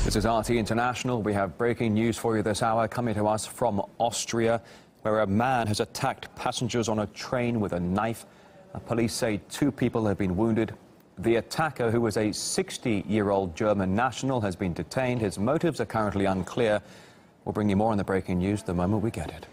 This is RT International. We have breaking news for you this hour, coming to us from Austria, where a man has attacked passengers on a train with a knife. Police say 2 people have been wounded. The attacker, who was a 60-year-old German national, has been detained. His motives are currently unclear. We'll bring you more on the breaking news the moment we get it.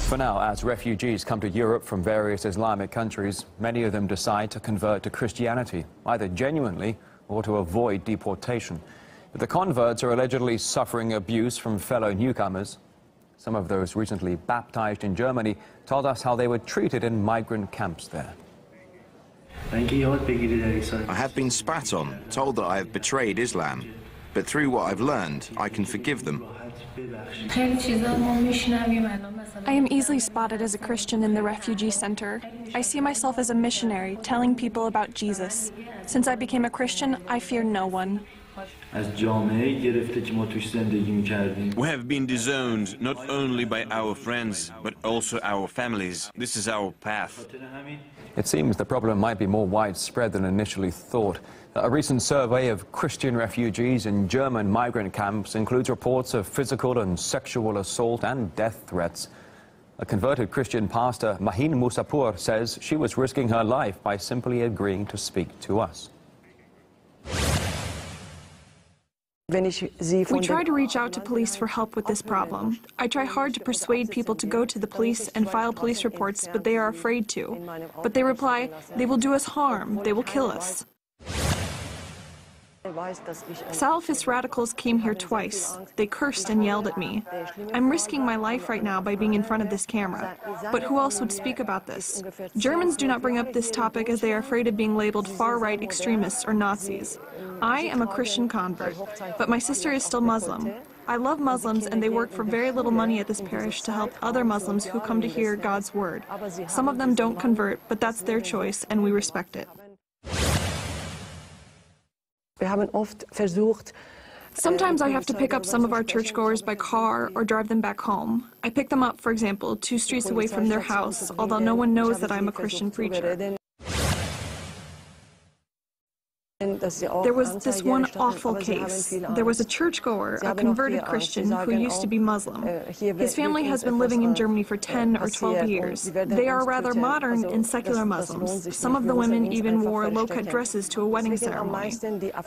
For now, as refugees come to Europe from various Islamic countries, many of them decide to convert to Christianity, either genuinely or to avoid deportation. But the converts are allegedly suffering abuse from fellow newcomers. Some of those recently baptized in Germany told us how they were treated in migrant camps there. I have been spat on, told that I have betrayed Islam. But through what I've learned, I can forgive them. I am easily spotted as a Christian in the refugee center. I see myself as a missionary, telling people about Jesus. Since I became a Christian, I fear no one. We have been disowned not only by our friends, but also our families. This is our path. It seems the problem might be more widespread than initially thought. A recent survey of Christian refugees in German migrant camps includes reports of physical and sexual assault and death threats. A converted Christian pastor, Mahin Musapur, says she was risking her life by simply agreeing to speak to us. We try to reach out to police for help with this problem. I try hard to persuade people to go to the police and file police reports, but they are afraid to. But they reply, they will do us harm, they will kill us. Salafist radicals came here twice. They cursed and yelled at me. I'm risking my life right now by being in front of this camera. But who else would speak about this? Germans do not bring up this topic as they are afraid of being labeled far-right extremists or Nazis. I am a Christian convert, but my sister is still Muslim. I love Muslims, and they work for very little money at this parish to help other Muslims who come to hear God's word. Some of them don't convert, but that's their choice, and we respect it. Sometimes I have to pick up some of our churchgoers by car or drive them back home. I pick them up, for example, 2 streets away from their house, although no one knows that I'm a Christian preacher. There was this one awful case. There was a churchgoer, a converted Christian, who used to be Muslim. His family has been living in Germany for 10 or 12 years. They are rather modern and secular Muslims. Some of the women even wore low-cut dresses to a wedding ceremony.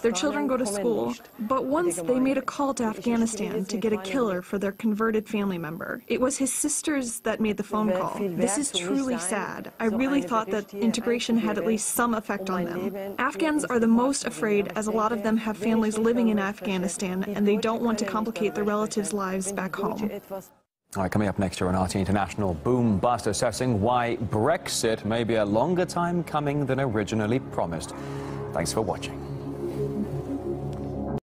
Their children go to school, but once they made a call to Afghanistan to get a killer for their converted family member. It was his sisters that made the phone call. This is truly sad. I really thought that integration had at least some effect on them. Afghans are the most afraid, as a lot of them have families living in Afghanistan and they don't want to complicate their relatives' lives back home. All right, coming up next year on RT International, boom bust assessing why Brexit may be a longer time coming than originally promised. Thanks for watching.